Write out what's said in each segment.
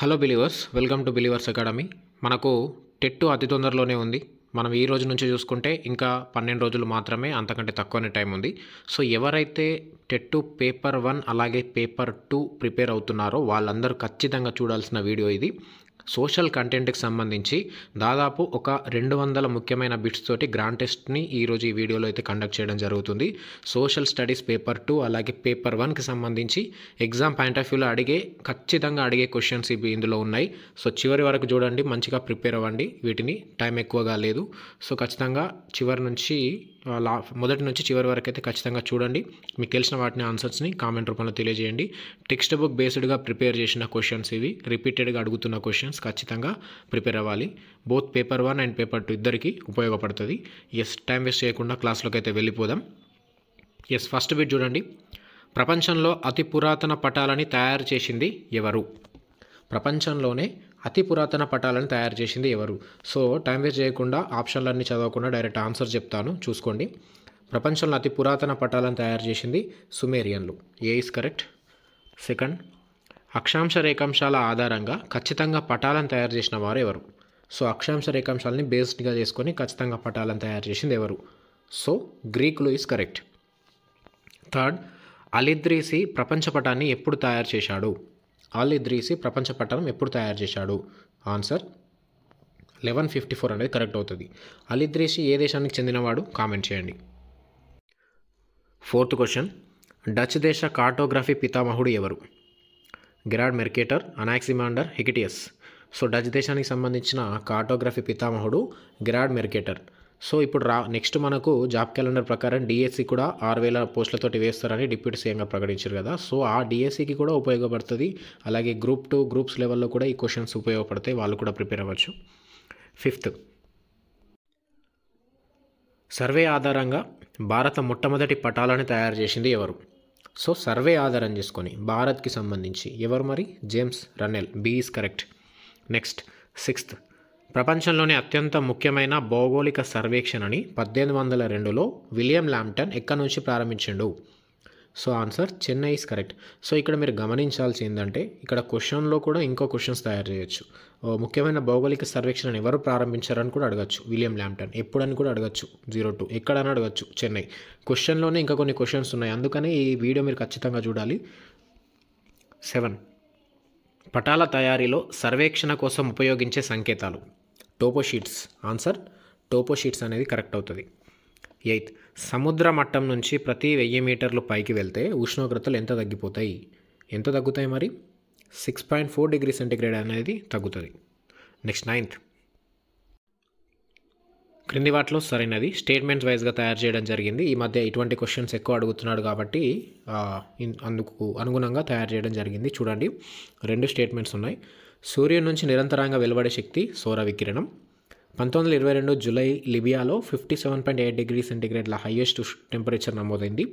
Hello believers, welcome to believers academy. మనకు TET అతి తొందరలోనే ఉంది. మనం ఈ రోజు నుంచి చూసుకుంటే ఇంకా 12 రోజులు మాత్రమే, అంతకంటే తక్కువనే టైం ఉంది. సో ఎవరైతే టెట్టు పేపర్ 1 అలాగే పేపర్ 2 ప్రిపేర్ అవుతున్నారో వాళ్ళందరూ ఖచ్చితంగా చూడాల్సిన వీడియో ఇది. సోషల్ కంటెంట్కి సంబంధించి దాదాపు ఒక 200 ముఖ్యమైన బిట్స్ తోటి గ్రాండ్ టెస్ట్ని ఈరోజు ఈ వీడియోలో అయితే కండక్ట్ చేయడం జరుగుతుంది. సోషల్ స్టడీస్ పేపర్ 2 అలాగే పేపర్ 1కి సంబంధించి ఎగ్జామ్ పాయింట్ ఆఫ్ వ్యూలో ఖచ్చితంగా అడిగే క్వశ్చన్స్ ఇవి ఇందులో ఉన్నాయి. సో చివరి వరకు చూడండి, మంచిగా ప్రిపేర్ అవ్వండి. వీటిని టైం ఎక్కువగా లేదు. సో ఖచ్చితంగా మొదటి నుంచి చివరి వరకు అయితే ఖచ్చితంగా చూడండి. మీకు తెలిసిన వాటిని ఆన్సర్స్ని కామెంట్ రూపంలో తెలియజేయండి. టెక్స్ట్ బుక్ బేస్డ్గా ప్రిపేర్ చేసిన క్వశ్చన్స్ ఇవి. రిపీటెడ్గా అడుగుతున్న క్వశ్చన్స్ ఖచ్చితంగా ప్రిపేర్ అవ్వాలి. బోత్ పేపర్ 1 అండ్ పేపర్ 2 ఇద్దరికి ఉపయోగపడుతుంది. టైం వేస్ట్ చేయకుండా క్లాస్లోకి అయితే వెళ్ళిపోదాం. ఫస్ట్ బిట్ చూడండి. ప్రపంచంలో అతి పురాతన పటాలని తయారు చేసింది ఎవరు? ప్రపంచంలోనే అతి పురాతన పటాలను తయారు చేసింది ఎవరు? సో టైం వేస్ట్ చేయకుండా ఆప్షన్లన్నీ చదవకుండా డైరెక్ట్ ఆన్సర్ చెప్తాను, చూసుకోండి. ప్రపంచంలో అతి పురాతన పటాలను తయారు చేసింది సుమేరియన్లు. A is correct. సెకండ్, అక్షాంశ రేఖాంశాల ఆధారంగా ఖచ్చితంగా పటాలను తయారు చేసిన వారు ఎవరు? సో అక్షాంశ రేఖాంశాలని బేస్డ్గా చేసుకొని ఖచ్చితంగా పటాలను తయారు చేసింది ఎవరు? సో గ్రీకులు ఇస్ కరెక్ట్. థర్డ్, అల్-ఇద్రీసి ప్రపంచ పటాన్ని ఎప్పుడు తయారు చేశాడు? అల్-ఇద్రీసి ప్రపంచ పటం ఎప్పుడు తయారు చేశాడు? ఆన్సర్ 1154 అనేది కరెక్ట్ అవుతుంది. అల్-ఇద్రీసి ఏ దేశానికి చెందినవాడు? కామెంట్ చేయండి. ఫోర్త్ క్వశ్చన్, డచ్ దేశ కార్టోగ్రఫీ పితామహుడు ఎవరు? Gerard Mercator, Anaximander, Hecataeus. So Dutch దేశానికి సంబంధించిన కార్టోగ్రఫీ పితామహుడు గెరార్డ్ మెర్కేటర్. సో ఇప్పుడు నెక్స్ట్ మనకు జాబ్ క్యాలెండర్ ప్రకారం డిఎస్సి కూడా 6000 పోస్టులతోటి వేస్తారని డిప్యూటీ సీఎంగా ప్రకటించారు కదా. సో ఆ డిఎస్సికి కూడా ఉపయోగపడుతుంది. అలాగే గ్రూప్ 2 గ్రూప్స్ లెవెల్లో కూడా ఈ క్వశ్చన్స్ ఉపయోగపడతాయి, వాళ్ళు కూడా ప్రిపేర్ అవ్వచ్చు. ఫిఫ్త్, సర్వే ఆధారంగా భారత మొట్టమొదటి పటాలను తయారు చేసింది ఎవరు? సో సర్వే ఆధారం చేసుకొని భారత్కి సంబంధించి ఎవరు మరి? James Rennell. B is correct. Next, sixth, ప్రపంచంలోనే అత్యంత ముఖ్యమైన భౌగోళిక సర్వేక్షణని 1802లో విలియం లాంప్టన్ ఎక్కడి నుంచి ప్రారంభించిండు? So answer Chennai is correct. So ఇక్కడ మీరు గమనించాల్సి ఏంటంటే ఇక్కడ క్వశ్చన్లో కూడా ఇంకో క్వశ్చన్స్ తయారు చేయొచ్చు. ముఖ్యమైన భౌగోళిక సర్వేక్షణను ఎవరు ప్రారంభించారని కూడా అడగచ్చు. విలియం లాంప్టన్. ఎప్పుడని కూడా అడగచ్చు. 02 ఎక్కడని అడగచ్చు. చెన్నై. క్వశ్చన్లోనే ఇంకా కొన్ని క్వశ్చన్స్ ఉన్నాయి, అందుకని ఈ వీడియో మీరు ఖచ్చితంగా చూడాలి. 7, పటాల తయారీలో సర్వేక్షణ కోసం ఉపయోగించే సంకేతాలు? టోపోషీట్స్. ఆన్సర్ టోపోషీట్స్ అనేది కరెక్ట్ అవుతుంది. 8, సముద్ర మట్టం నుంచి ప్రతి 1000 మీటర్లు పైకి వెళ్తే ఉష్ణోగ్రతలు ఎంత తగ్గిపోతాయి? ఎంత తగ్గుతాయి మరి? 6.4 డిగ్రీ సెంటీగ్రేడ్ అనేది తగ్గుతుంది. నెక్స్ట్ 9th, క్రింది వాటిలో సరైనది. స్టేట్మెంట్స్ వైజ్గా తయారు చేయడం జరిగింది. ఈ మధ్య ఇటువంటి క్వశ్చన్స్ ఎక్కువ అడుగుతున్నాడు కాబట్టి అందుకు అనుగుణంగా తయారు చేయడం జరిగింది. చూడండి, 2 స్టేట్మెంట్స్ ఉన్నాయి. సూర్యుడి నుంచి నిరంతరంగా వెలువడే శక్తి సౌర వికిరణం. 1922 జూలై లిబియాలో 57.8 డిగ్రీ సెంటీగ్రేడ్ల హైయెస్ట్ టెంపరేచర్ నమోదైంది.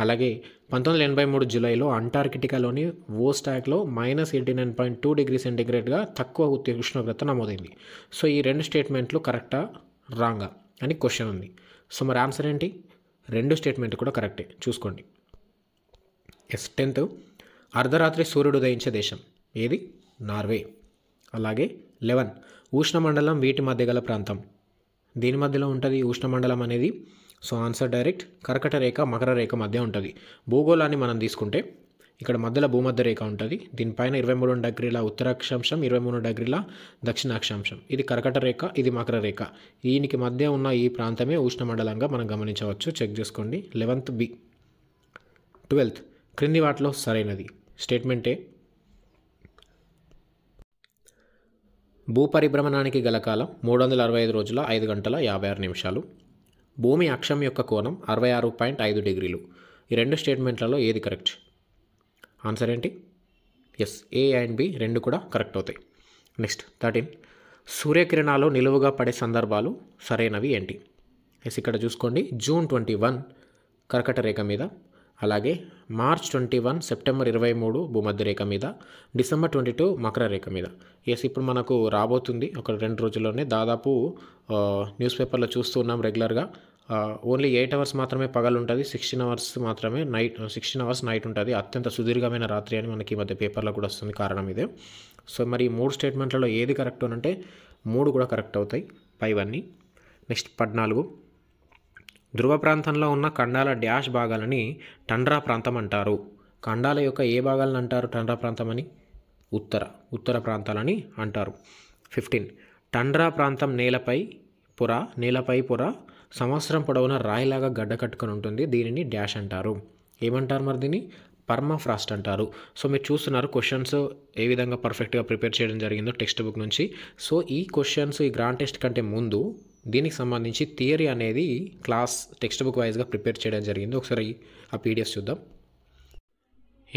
అలాగే 1983 జూలైలో అంటార్కిటికాలోని వోస్టాక్లో -89.2 డిగ్రీ సెంటీగ్రేడ్గా తక్కువ ఉష్ణోగ్రత నమోదైంది. సో ఈ 2 స్టేట్మెంట్లు కరెక్టా రాంగా అని క్వశ్చన్ ఉంది. సో మరి ఆన్సర్ ఏంటి? 2 స్టేట్మెంట్ కూడా కరెక్టే, చూసుకోండి. 10th, అర్ధరాత్రి సూర్యుడు ఉదయించే దేశం ఏది? నార్వే. అలాగే 11, ఉష్ణమండలం వీటి మధ్య గల ప్రాంతం. దీని మధ్యలో ఉంటుంది ఉష్ణమండలం అనేది? సో ఆన్సర్ డైరెక్ట్ కర్కట రేఖ మకర రేఖ మధ్య ఉంటుంది. భూగోళాన్ని మనం తీసుకుంటే ఇక్కడ మధ్యలో భూమధ్య రేఖ ఉంటుంది. దీనిపైన 23 డిగ్రీల ఉత్తరాక్షాంశం, 23 డిగ్రీల దక్షిణాక్షాంశం. ఇది కర్కట రేఖ, ఇది మకర రేఖ. దీనికి మధ్య ఉన్న ఈ ప్రాంతమే ఉష్ణమండలంగా మనం గమనించవచ్చు. చెక్ చేసుకోండి. 11th B. 12th, క్రింది వాటిలో సరైనది. స్టేట్మెంట్ ఏ, భూపరిభ్రమణానికి గల కాలం 365 రోజుల 5 గంటల 56 నిమిషాలు. భూమి అక్షం యొక్క కోణం 66.5 డిగ్రీలు. ఈ 2 స్టేట్మెంట్లలో ఏది కరెక్ట్? ఆన్సర్ ఏంటి? ఏ అండ్ బి 2 కూడా కరెక్ట్ అవుతాయి. నెక్స్ట్ 13, సూర్యకిరణాలు నిలువుగా పడే సందర్భాలు సరైనవి ఏంటి? ఇక్కడ చూసుకోండి. జూన్ 21 కర్కట రేఖ మీద, అలాగే మార్చ్ 21 సెప్టెంబర్ 23 భూమధ్య రేఖ మీద, డిసెంబర్ 22 మకర రేఖ మీద. ఇప్పుడు మనకు రాబోతుంది ఒక 2 రోజుల్లోనే. దాదాపు న్యూస్ పేపర్లో చూస్తూ ఉన్నాం రెగ్యులర్గా. ఓన్లీ 8 అవర్స్ మాత్రమే పగలు ఉంటుంది, 16 అవర్స్ మాత్రమే నైట్, 16 అవర్స్ నైట్ ఉంటుంది. అత్యంత సుదీర్ఘమైన రాత్రి అని మనకి ఈ మధ్య పేపర్లో కూడా వస్తుంది. కారణం ఇదే. సో మరి 3 స్టేట్మెంట్లలో ఏది కరెక్ట్ అని అంటే 3 కూడా కరెక్ట్ అవుతాయి పైవన్నీ. నెక్స్ట్ 14 ధ్రువ ప్రాంతంలో ఉన్న ఖండాల డ్యాష్ భాగాలని టండ్రా ప్రాంతం అంటారు. ఖండాల యొక్క ఏ భాగాలను అంటారు టండ్రా ప్రాంతం అని? ఉత్తర ప్రాంతాలని అంటారు. 15 టండ్రా ప్రాంతం నేలపై పొర సంవత్సరం పొడవునా రాయిలాగా గడ్డ కట్టుకొని ఉంటుంది. దీనిని డ్యాష్ అంటారు. ఏమంటారు మరి దీన్ని? పర్మాఫ్రాస్ట్ అంటారు. సో మీరు చూస్తున్నారు క్వశ్చన్స్ ఏ విధంగా పర్ఫెక్ట్గా ప్రిపేర్ చేయడం జరిగిందో టెక్స్ట్ బుక్ నుంచి. సో ఈ క్వశ్చన్స్ ఈ గ్రాండ్ టెస్ట్ కంటే ముందు దీనికి సంబంధించి థియరీ అనేది క్లాస్ టెక్స్ట్ బుక్ వైజ్గా ప్రిపేర్ చేయడం జరిగింది. ఒకసారి ఆ పీడిఎఫ్ చూద్దాం.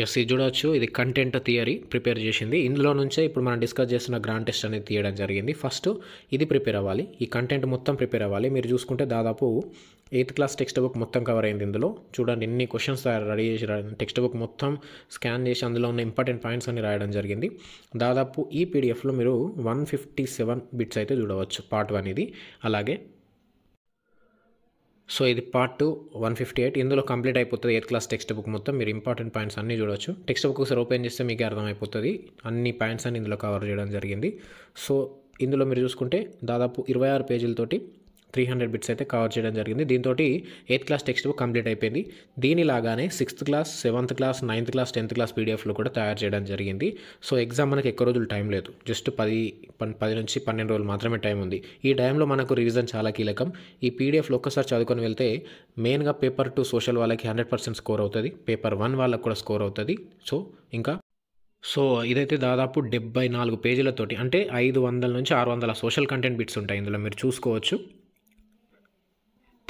ఎస్, ఇది చూడవచ్చు. ఇది కంటెంట్ థియరీ ప్రిపేర్ చేసింది. ఇందులో నుంచే ఇప్పుడు మనం డిస్కస్ చేస్తున్న గ్రాండ్ టెస్ట్ అనేది తీయడం జరిగింది. ఫస్ట్ ఇది ప్రిపేర్ అవ్వాలి, ఈ కంటెంట్ మొత్తం ప్రిపేర్ అవ్వాలి. మీరు చూసుకుంటే దాదాపు 8th క్లాస్ టెక్స్ట్ బుక్ మొత్తం కవర్ అయింది. ఇందులో చూడండి ఎన్ని క్వశ్చన్స్ రెడీ చేసి టెక్స్ట్ బుక్ మొత్తం స్కాన్ చేసి అందులో ఉన్న ఇంపార్టెంట్ పాయింట్స్ అన్ని రాయడం జరిగింది. దాదాపు ఈ పీడిఎఫ్లో మీరు 157 బిట్స్ అయితే చూడవచ్చు. పార్ట్ 1 ఇది. అలాగే సో ఇది పార్ట్ 2 158. ఇందులో కంప్లీట్ అయిపోతుంది 8th క్లాస్ టెక్స్ట్ బుక్ మొత్తం. మీరు ఇంపార్టెంట్ పాయింట్స్ అన్నీ చూడవచ్చు. టెక్స్ట్ బుక్ ఒకసారి ఓపెన్ చేస్తే మీకు అర్థమైపోతుంది. అన్ని పాయింట్స్ అన్ని ఇందులో కవర్ చేయడం జరిగింది. సో ఇందులో మీరు చూసుకుంటే దాదాపు 26 పేజీలతోటి 300 బిట్స్ అయితే కవర్ చేయడం జరిగింది. దీంతో 8th class text book complete అయిపోయింది. దీనిలాగానే 6th class 7th class 9th class 10th class పీడిఎఫ్లో కూడా తయారు చేయడం జరిగింది. సో ఎగ్జామ్ మనకి ఎక్కువ రోజులు టైం లేదు, జస్ట్ 10 నుంచి 12 రోజులు మాత్రమే టైం ఉంది. ఈ టైంలో మనకు రివిజన్ చాలా కీలకం. ఈ పీడిఎఫ్లో ఒక్కసారి చదువుకొని వెళ్తే మెయిన్గా పేపర్ 2 సోషల్ వాళ్ళకి 100% స్కోర్ అవుతుంది, పేపర్ 1 వాళ్ళకి కూడా స్కోర్ అవుతుంది. సో ఇదైతే దాదాపు 74 పేజీలతోటి, అంటే 500 నుంచి 600 సోషల్ కంటెంట్ బిట్స్ ఉంటాయి ఇందులో. మీరు చూసుకోవచ్చు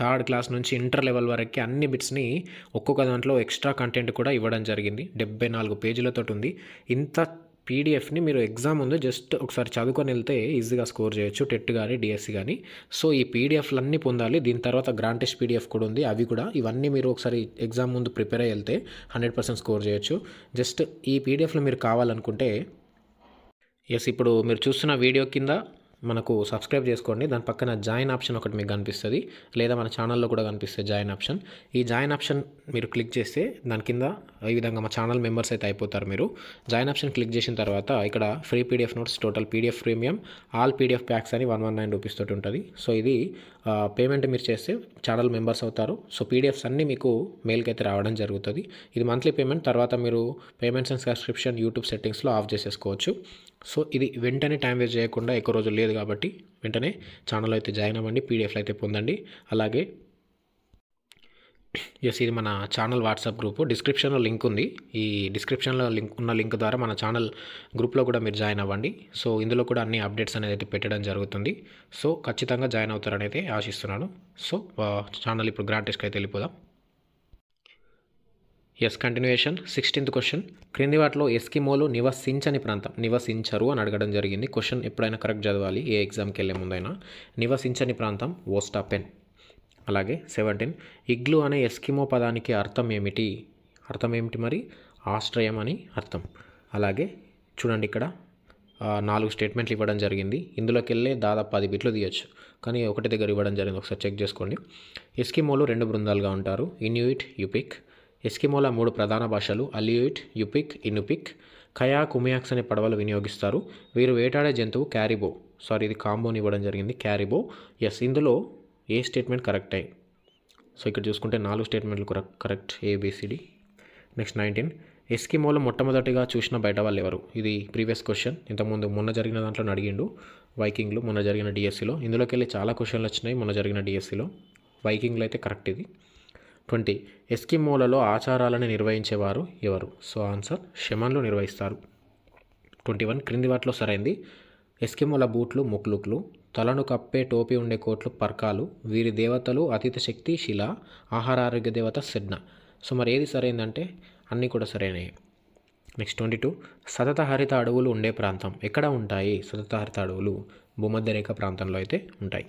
3rd క్లాస్ నుంచి ఇంటర్ లెవెల్ వరకు అన్ని బిట్స్ని ఒక్కొక్క దాంట్లో ఎక్స్ట్రా కంటెంట్ కూడా ఇవ్వడం జరిగింది. 74 పేజీలతో ఉంది. ఇంత పీడిఎఫ్ని మీరు ఎగ్జామ్ ముందు జస్ట్ ఒకసారి చదువుకొని వెళ్తే ఈజీగా స్కోర్ చేయొచ్చు, టెట్ కానీ డిఎస్సి కానీ. సో ఈ పీడిఎఫ్లు అన్నీ పొందాలి. దీని తర్వాత గ్రాండ్ టెస్ట్ పీడిఎఫ్ కూడా ఉంది. అవి కూడా ఇవన్నీ మీరు ఒకసారి ఎగ్జామ్ ముందు ప్రిపేర్ అయ్యి వెళ్తే 100% స్కోర్ చేయొచ్చు. జస్ట్ ఈ పీడిఎఫ్లో మీరు కావాలనుకుంటే ఇప్పుడు మీరు చూస్తున్న వీడియో కింద మనకు సబ్స్క్రైబ్ చేసుకోండి. దాని పక్కన జాయిన్ ఆప్షన్ ఒకటి మీకు కనిపిస్తుంది, లేదా మన ఛానల్లో కూడా కనిపిస్తుంది జాయిన్ ఆప్షన్. ఈ జాయిన్ ఆప్షన్ మీరు క్లిక్ చేస్తే దాని కింద ఈ విధంగా మా ఛానల్ మెంబర్స్ అయితే అయిపోతారు. మీరు జాయిన్ ఆప్షన్ క్లిక్ చేసిన తర్వాత ఇక్కడ free PDF notes, total PDF premium, all PDF packs అని 119 రూపీస్ తోటి ఉంటుంది. సో ఇది పేమెంట్ మీరు చేస్తే ఛానల్ మెంబర్స్ అవుతారు. సో పీడిఎఫ్స్ అన్నీ మీకు మెయిల్కి అయితే రావడం జరుగుతుంది. ఇది మంత్లీ పేమెంట్. తర్వాత మీరు పేమెంట్స్ అండ్ సబ్స్క్రిప్షన్ యూట్యూబ్ సెట్టింగ్స్లో ఆఫ్ చేసేసుకోవచ్చు. సో ఇది వెంటనే టైం వేస్ట్ చేయకుండా, ఎక్కువ రోజులు లేదు కాబట్టి వెంటనే ఛానల్ అయితే జాయిన్ అవ్వండి, పీడిఎఫ్లు అయితే పొందండి. అలాగే ఇది మన ఛానల్ వాట్సాప్ గ్రూపు, డిస్క్రిప్షన్లో లింక్ ఉంది. ఈ డిస్క్రిప్షన్లో లింక్ ద్వారా మన ఛానల్ గ్రూప్లో కూడా మీరు జాయిన్ అవ్వండి. సో ఇందులో కూడా అన్ని అప్డేట్స్ అనేది అయితే పెట్టడం జరుగుతుంది. సో ఖచ్చితంగా జాయిన్ అవుతారని అయితే ఆశిస్తున్నాను. సో ఛానల్ ఇప్పుడు గ్రాండ్ టెస్ట్కి అయితే వెళ్ళిపోదాం. కంటిన్యూయేషన్. 16th క్వశ్చన్, క్రింది వాటిలో ఎస్కిమోలు నివసించరు అని అడగడం జరిగింది. క్వశ్చన్ ఎప్పుడైనా కరెక్ట్ చదవాలి, ఏ ఎగ్జామ్కి వెళ్ళే ముందైనా. నివసించని ప్రాంతం ఓస్టాపెన్. అలాగే 17 ఇగ్లు అనే ఎస్కిమో పదానికి అర్థం ఏమిటి? మరి ఆశ్రయం అని అర్థం. అలాగే చూడండి ఇక్కడ 4 స్టేట్మెంట్లు ఇవ్వడం జరిగింది. ఇందులోకి వెళ్ళే దాదాపు 10 బిట్లు తీయచ్చు, కానీ ఒకటి దగ్గర ఇవ్వడం జరిగింది. ఒకసారి చెక్ చేసుకోండి. ఎస్కిమోలు 2 బృందాలుగా ఉంటారు, ఇన్యూయిట్, యుపిక్. ఎస్కిమోల 3 ప్రధాన భాషలు అలియుయిట్, యుపిక్, ఇనుపిక్. కయాక్, కుమియాక్స్ అనే పడవలు వినియోగిస్తారు. వీరు వేటాడే జంతువు క్యారిబో. ఇది కాంబోని ఇవ్వడం జరిగింది, క్యారిబో. ఇందులో ఏ స్టేట్మెంట్ కరెక్ట్ అయ్యి? సో ఇక్కడ చూసుకుంటే 4 స్టేట్మెంట్లు కరెక్ట్, ఏబిసిడి. నెక్స్ట్ 19 ఎస్కిమోలు మొట్టమొదటిగా చూసిన బయట వాళ్ళు ఎవరు? ఇది ప్రీవియస్ క్వశ్చన్, ఇంతకుముందు మొన్న జరిగిన దాంట్లో అడిగిండు. వైకింగ్లు మొన్న జరిగిన డిఎస్సిలో. ఇందులోకి వెళ్ళి చాలా క్వశ్చన్లు వచ్చినాయి మొన్న జరిగిన డిఎస్సిలో. వైకింగ్లు అయితే కరెక్ట్ ఇది. 20 ఎస్కిమోలలో ఆచారాలను నిర్వహించేవారు ఎవరు? సో ఆన్సర్ షమన్లు నిర్వహిస్తారు. 21 క్రింది వాటిలో సరైంది. ఎస్కిమోల బూట్లు ముక్లుక్లు, తలను కప్పే టోపీ ఉండే కోట్లు పర్కాలు, వీరి దేవతలు అతీత శక్తి శిల, ఆహార ఆరోగ్య దేవత సెడ్న. సో మరి ఏది సరైందంటే అన్నీ కూడా సరైనవి. నెక్స్ట్ 22 సతత హరిత అడవులు ఉండే ప్రాంతం ఎక్కడ ఉంటాయి? సతత హరిత అడవులు భూమధ్యరేఖ ప్రాంతంలో అయితే ఉంటాయి.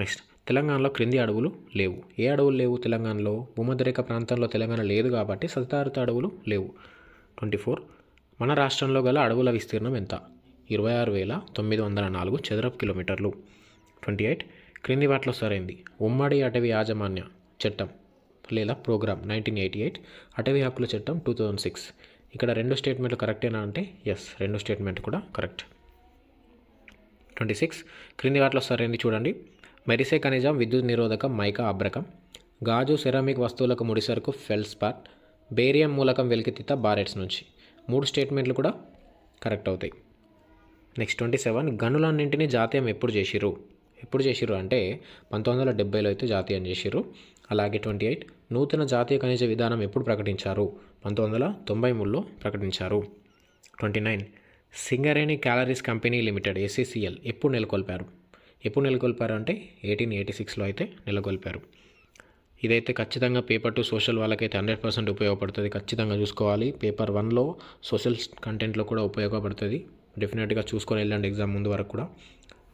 నెక్స్ట్ తెలంగాణలో క్రింది అడవులు లేవు. ఏ అడవులు లేవు తెలంగాణలో? భూమధ్యరేఖ ప్రాంతంలో తెలంగాణ లేదు కాబట్టి సతత హరిత అడవులు లేవు. 24 మన రాష్ట్రంలో గల అడవుల విస్తీర్ణం ఎంత? 26,904 చదరపు కిలోమీటర్లు. 28 క్రింది వాటిలో సరైంది. ఉమ్మడి అటవీ యాజమాన్య చట్టం లేదా ప్రోగ్రామ్ 1988, అటవీ హక్కుల చట్టం 2006. ఇక్కడ రెండు స్టేట్మెంట్లు కరెక్టేనా అంటే ఎస్, రెండు స్టేట్మెంట్ కూడా కరెక్ట్. 26 క్రింది వాటిలో సరైనది చూడండి. మెరిసే ఖనిజం విద్యుత్ నిరోధకం మైకా అబ్రకం, గాజు సెరామిక్ వస్తువులకు ముడిసరుకు ఫెల్స్పార్, బేరియం మూలకం వెలికితీత బారెట్స్ నుంచి. 3 స్టేట్మెంట్లు కూడా కరెక్ట్ అవుతాయి. నెక్స్ట్ 27 గనులన్నింటినీ జాతీయం ఎప్పుడు చేసిర్రు అంటే 1970లో అయితే జాతీయం చేసిర్రు. అలాగే 28 నూతన జాతీయ ఖనిజ విధానం ఎప్పుడు ప్రకటించారు? 1993లో ప్రకటించారు. 29 Singareni calories company limited SCCL ఎప్పుడు నెలకొల్పారు అంటే 1886లో అయితే నెలకొల్పారు. ఇదైతే ఖచ్చితంగా పేపర్ 2 సోషల్ వాళ్ళకైతే 100% ఉపయోగపడుతుంది. ఖచ్చితంగా చూసుకోవాలి. పేపర్ 1లో సోషల్ కంటెంట్లో కూడా ఉపయోగపడుతుంది. డెఫినెట్గా చూసుకొని వెళ్ళండి ఎగ్జామ్ ముందు వరకు కూడా.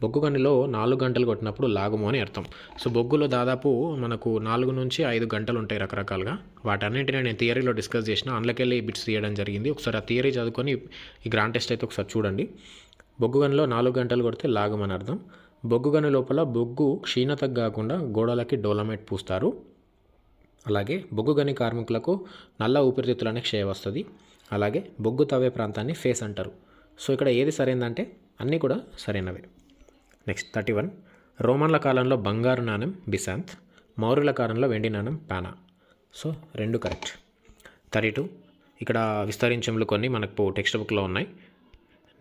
బొగ్గు గనిలో 4 గంటలు కొట్టినప్పుడు లాగుము అని అర్థం. సో బొగ్గులో దాదాపు మనకు 4 నుంచి 5 గంటలు ఉంటాయి రకరకాలుగా. వాటన్నింటినీ నేను థియరీలో డిస్కస్ చేసిన, అందులోకెళ్ళి ఈ బిట్స్ తీయడం జరిగింది. ఒకసారి ఆ థియరీ చదువుకొని ఈ గ్రాండ్ టెస్ట్ అయితే ఒకసారి చూడండి. బొగ్గు గనిలో 4 గంటలు కొడితే లాగం అని అర్థం. బొగ్గు గని లోపల బొగ్గు క్షీణతకు కాకుండా గోడలకి డోలమైట్ పూస్తారు. అలాగే బొగ్గు గని కార్మికులకు నల్ల ఊపిరితిత్తులు అనే క్షయ వస్తుంది. అలాగే బొగ్గు తవ్వే ప్రాంతాన్ని ఫేస్ అంటారు. సో ఇక్కడ ఏది సరైనదంటే అన్నీ కూడా సరైనవే. నెక్స్ట్ 31 రోమన్ల కాలంలో బంగారు నాణెం బిసాంత్, మౌర్యుల కాలంలో వెండి నాణెం పానా. So 2 correct. 32 ఇక్కడ విస్తరించములు కొన్ని మనకు టెక్స్ట్ బుక్లో ఉన్నాయి.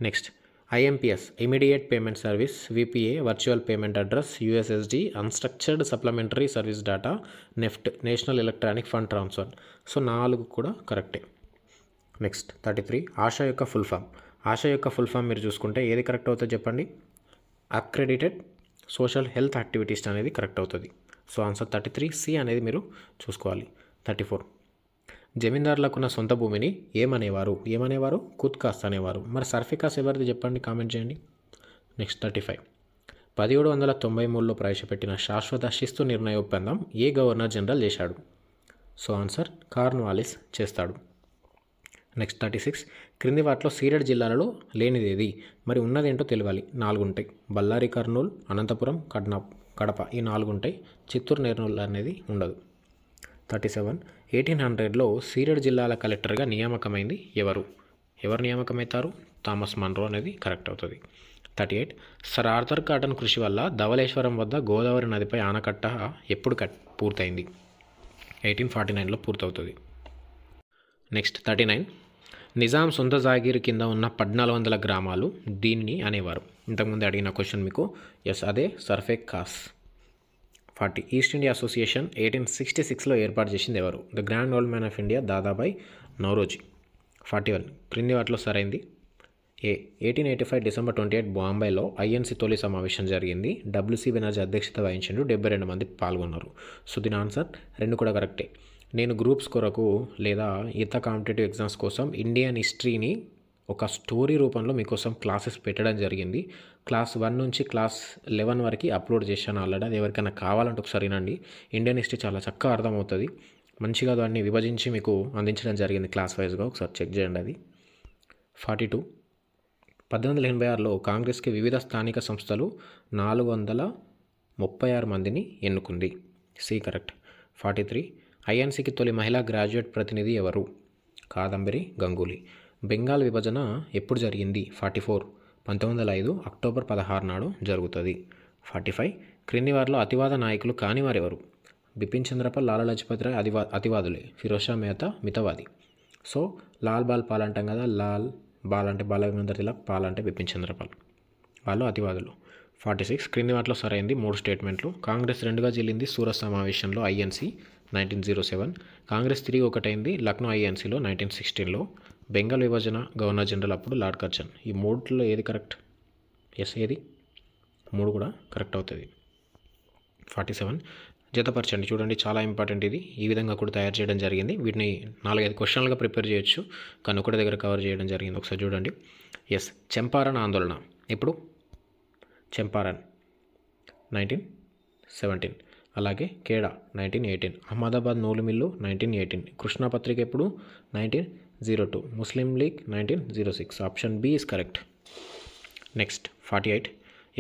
Next IMPS immediate payment service, VPA virtual payment address, USSD unstructured supplementary service data, NEFT national electronic fund transfer. So 4 కూడా కరెక్టే. నెక్స్ట్ 33 ఆశా యొక్క ఫుల్ ఫామ్ మీరు చూసుకుంటే ఏది కరెక్ట్ అవుతుందో చెప్పండి. అక్రెడిటెడ్ సోషల్ హెల్త్ యాక్టివిటీస్ అనేది కరెక్ట్ అవుతుంది. సో ఆన్సర్ 33C అనేది మీరు చూసుకోవాలి. 34 జమీందారులకున్న సొంత భూమిని ఏమనేవారు? కుత్కాస్ అనేవారు. మరి సర్ఫికాస్ ఎవరిది చెప్పండి, కామెంట్ చేయండి. నెక్స్ట్ 35 1793లో ప్రవేశపెట్టిన శాశ్వత శిస్తు నిర్ణయ ఒప్పందం ఏ గవర్నర్ జనరల్ చేశాడు? సో ఆన్సర్ కార్న్వాలిస్ చేస్తాడు. నెక్స్ట్ 36 క్రింది వాటిలో సీడెడ్ జిల్లాలలో లేనిదేది? మరి ఉన్నదేంటో తెలియాలి. 4 ఉంటాయి. బళ్ళారి, కర్నూలు, అనంతపురం, కడప ఈ 4 ఉంటాయి. చిత్తూరు, నెల్లూరు అనేది ఉండదు. 37 1800లో సీడెడ్ జిల్లాల కలెక్టర్గా నియామకమైంది ఎవరు నియామకమవుతారు? థామస్ మన్రో అనేది కరెక్ట్ అవుతుంది. 38 సర్ ఆర్థర్ కాటన్ కృషి వల్ల ధవళేశ్వరం వద్ద గోదావరి నదిపై ఆనకట్ట ఎప్పుడు పూర్తయింది? 1849లో పూర్తవుతుంది. నెక్స్ట్ 39 నిజాం సొంత జాగీరు కింద ఉన్న 1400 గ్రామాలు దీన్ని అనేవారు. ఇంతకుముందు అడిగిన క్వశ్చన్ మీకు. ఎస్, అదే సర్ఫేక్ కాస్. 40 ఈస్ట్ ఇండియా అసోసియేషన్ 1866లో ఏర్పాటు చేసింది ఎవరు? The grand old man of India Dadabhai Naoroji. 41 క్రింది వాటిలో సరైంది. 1885 డిసెంబర్ 28 బాంబేలో INC తొలి సమావేశం జరిగింది. WC బెనర్జీ అధ్యక్షత వహించిండు. 72 మంది పాల్గొన్నారు. సో దీని ఆన్సర్ 2 కూడా కరెక్టే. నేను గ్రూప్స్ కొరకు లేదా ఇతర కాంపిటేటివ్ ఎగ్జామ్స్ కోసం ఇండియన్ హిస్టరీని ఒక స్టోరీ రూపంలో మీకోసం క్లాసెస్ పెట్టడం జరిగింది. క్లాస్ 1 నుంచి క్లాస్ 11 వరకు అప్లోడ్ చేశాను ఆల్రెడీ. అది ఎవరికైనా కావాలంటే ఒకసారి వినండి. ఇండియన్ హిస్టరీ చాలా చక్కగా అర్థమవుతుంది. మంచిగా దాన్ని విభజించి మీకు అందించడం జరిగింది క్లాస్ వైజ్గా. ఒకసారి చెక్ చేయండి అది. 42 1886లో కాంగ్రెస్కి వివిధ స్థానిక సంస్థలు 436 మందిని ఎన్నుకుంది. C correct. 43 INCకి తొలి మహిళా గ్రాడ్యుయేట్ ప్రతినిధి ఎవరు? కాదంబరి గంగూలీ. బెంగాల్ విభజన ఎప్పుడు జరిగింది? 44 1905 అక్టోబర్ 16 నాడు జరుగుతుంది. 45 క్రింది వారిలో అతివాద నాయకులు కానివారెవరు? బిపిన్ చంద్రపాల్, లాలా లజపత్ రాయ్ అతివాదులే. ఫిరోజ్ షా మెహతా మితవాది. సో లాల్ బాల్ పాల్ అంటాం కదా, లాల్ బాల్ అంటే బాలగంగాధర్ తిలక్, పాల్ అంటే బిపిన్ చంద్రపాల్, వాళ్ళు అతివాదులు. 46 క్రింది వాటిలో సరైంది 3 స్టేట్మెంట్లు. కాంగ్రెస్ 2గా జిల్లింది సూరత్ సమావేశంలో INC 1907. కాంగ్రెస్ తిరిగి ఒకటైంది లక్నో INCలో 1916లో. బెంగాల్ విభజన గవర్నర్ జనరల్ అప్పుడు లార్డ్ కర్జన్. ఈ 3లో ఏది కరెక్ట్? ఎస్, ఏది? 3 కూడా కరెక్ట్ అవుతుంది. 47 జతపరచండి. చూడండి, చాలా ఇంపార్టెంట్ ఇది. ఈ విధంగా కూడా తయారు చేయడం జరిగింది. వీటిని 4-5 క్వశ్చన్లుగా ప్రిపేర్ చేయొచ్చు, కానీ ఒకటి దగ్గర కవర్ చేయడం జరిగింది. ఒకసారి చూడండి. ఎస్, చంపారన్ ఆందోళన ఎప్పుడు? చంపారన్ 1917. అలాగే కేడా 1918. అహ్మదాబాద్ నూలు మిల్లు 1918. కృష్ణా పత్రిక ఎప్పుడు? 1902. Muslim League 1906. Option B is correct. Next 48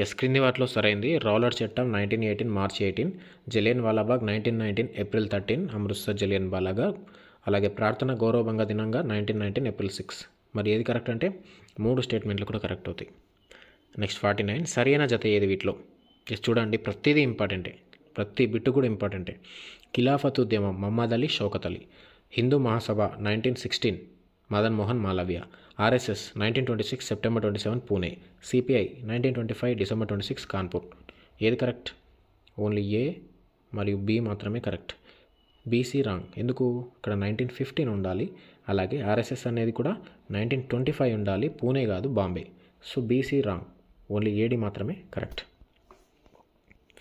ఎస్, క్రింది వాటిలో సరైంది. రౌలట్ చట్టం 1918 మార్చ్ 18. జలియన్ వాలాబాగ్ 1919 ఏప్రిల్ 13. అమృత్సర్ జలియన్ వాలాబాగ్ అలాగే ప్రార్థన గౌరవభంగ దినంగా 1919 ఏప్రిల్ 6. మరి ఏది కరెక్ట్ అంటే 3 స్టేట్మెంట్లు కూడా కరెక్ట్ అవుతాయి. నెక్స్ట్ 49 సరైన జత ఏది వీటిలో? చూడండి, ప్రతిదీ ఇంపార్టెంటే, ప్రతి బిట్టు కూడా ఇంపార్టెంటే. ఖిలాఫత్ ఉద్యమం Mohammed Ali, Shaukat Ali. Hindu Mahasabha 1916 Madan Mohan Malaviya. RSS 1926 September 27 Pune. CPI 1925 December 26 Kanpur. ఏది కరెక్ట్? ఓన్లీ ఏ మరియు బి మాత్రమే కరెక్ట్. BC wrong. ఎందుకు? ఇక్కడ 1915 ఉండాలి. అలాగే ఆర్ఎస్ఎస్ అనేది కూడా 1925 ఉండాలి, పూణే కాదు Bombay. So BC wrong, only AD మాత్రమే కరెక్ట్.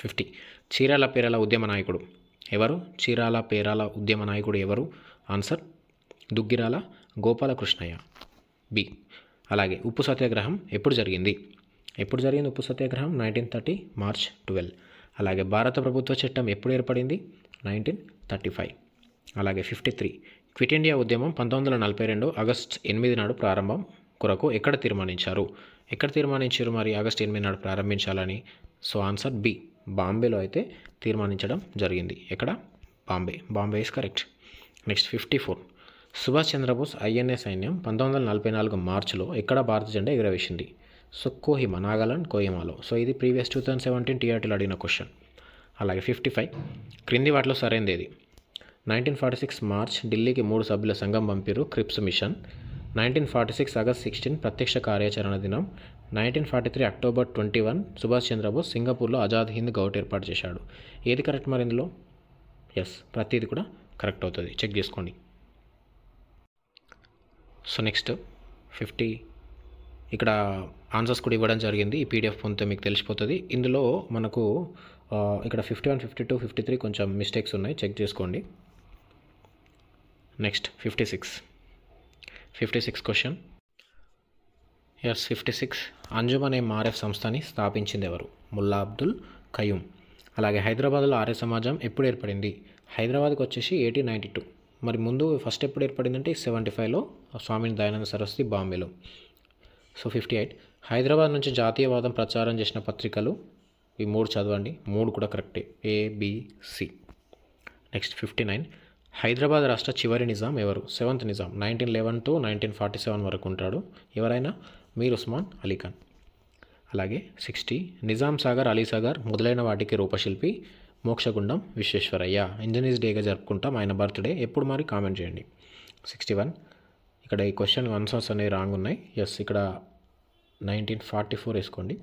50 చీరాల పేరాల ఉద్యమ నాయకుడు ఎవరు? చీరాల పేరాల ఉద్యమ నాయకుడు ఎవరు? Answer Duggirala Gopalakrishnayya, B. అలాగే ఉప్పు సత్యాగ్రహం ఎప్పుడు జరిగింది? ఉప్పు సత్యాగ్రహం 1930 మార్చ్ 12. అలాగే భారత ప్రభుత్వ చట్టం ఎప్పుడు ఏర్పడింది? 1935. అలాగే 53 క్విట్ ఇండియా ఉద్యమం 1942 ఆగస్ట్ 8 నాడు ప్రారంభం కొరకు ఎక్కడ తీర్మానించారు? మరి ఆగస్ట్ 8 నాడు ప్రారంభించాలని? సో ఆన్సర్ బి, బాంబేలో అయితే తీర్మానించడం జరిగింది. ఎక్కడ? Bombay is correct. Next 54 Subhash Chandra Bose INA సైన్యం 1944 మార్చిలో ఎక్కడ భారత జెండా ఎగురవేసింది? సో కోహిమా, నాగాలాండ్ కోహిమాలో. సో ఇది ప్రీవియస్ 2017 టీఆర్టీలో అడిగిన క్వశ్చన్. అలాగే 55 క్రింది వాటిలో సరైనది ఏది? 1946 మార్చ్ ఢిల్లీకి 3 సభ్యుల సంఘం పంపిరు, క్రిప్స్ మిషన్. 1946 ఆగస్ట్ 16 ప్రత్యక్ష కార్యాచరణ దినం. 1943 అక్టోబర్ 21 సుభాష్ చంద్రబోస్ సింగపూర్లో ఆజాద్ హింద్ గౌట్ ఏర్పాటు చేశాడు. ఏది కరెక్ట్ మరి ఇందులో? ఎస్, ప్రతిది కూడా కరెక్ట్ అవుతుంది, చెక్ చేసుకోండి. సో నెక్స్ట్ 50 ఇక్కడ ఆన్సర్స్ కూడా ఇవ్వడం జరిగింది. ఈ పీడిఎఫ్ పొందితే మీకు తెలిసిపోతుంది. ఇందులో మనకు ఇక్కడ 51, 52, 53 కొంచెం మిస్టేక్స్ ఉన్నాయి, చెక్ చేసుకోండి. Next 56 question. ఎస్ 56 అంజుమన్ ఏ మారెఫ్ సంస్థని స్థాపించింది ఎవరు? ముల్లా అబ్దుల్ ఖయూమ్. అలాగే హైదరాబాద్లో ఆర్య సమాజం ఎప్పుడు ఏర్పడింది? హైదరాబాద్కి వచ్చేసి 1892. మరి ముందు ఫస్ట్ ఎప్పుడు ఏర్పడిందంటే 75లో స్వామి దయానంద సరస్వతి బాంబేలో. సో 58 హైదరాబాద్ నుంచి జాతీయవాదం ప్రచారం చేసిన పత్రికలు? ఈ 3 చదవండి, 3 కూడా కరెక్టే, ABC. నెక్స్ట్ 59 హైదరాబాద్ రాష్ట్ర చివరి నిజాం ఎవరు? 7th నిజాం 1911 to 1947 వరకు ఉంటాడు. ఎవరైనా? మీర్ ఉస్మాన్ అలీ ఖాన్. అలాగే 60 నిజాం సాగర్, అలీసాగర్ మొదలైన వాటికి రూపశిల్పి మోక్షగుండం విశ్వేశ్వరయ్య. ఇంజనీర్స్ డేగా జరుపుకుంటాం, ఆయన బర్త్డే ఎప్పుడు మరి కామెంట్ చేయండి. 61 ఇక్కడ ఈ క్వశ్చన్ ఆన్సర్స్ అనేవి రాంగ్ ఉన్నాయి. ఎస్, ఇక్కడ 1944 వేసుకోండి.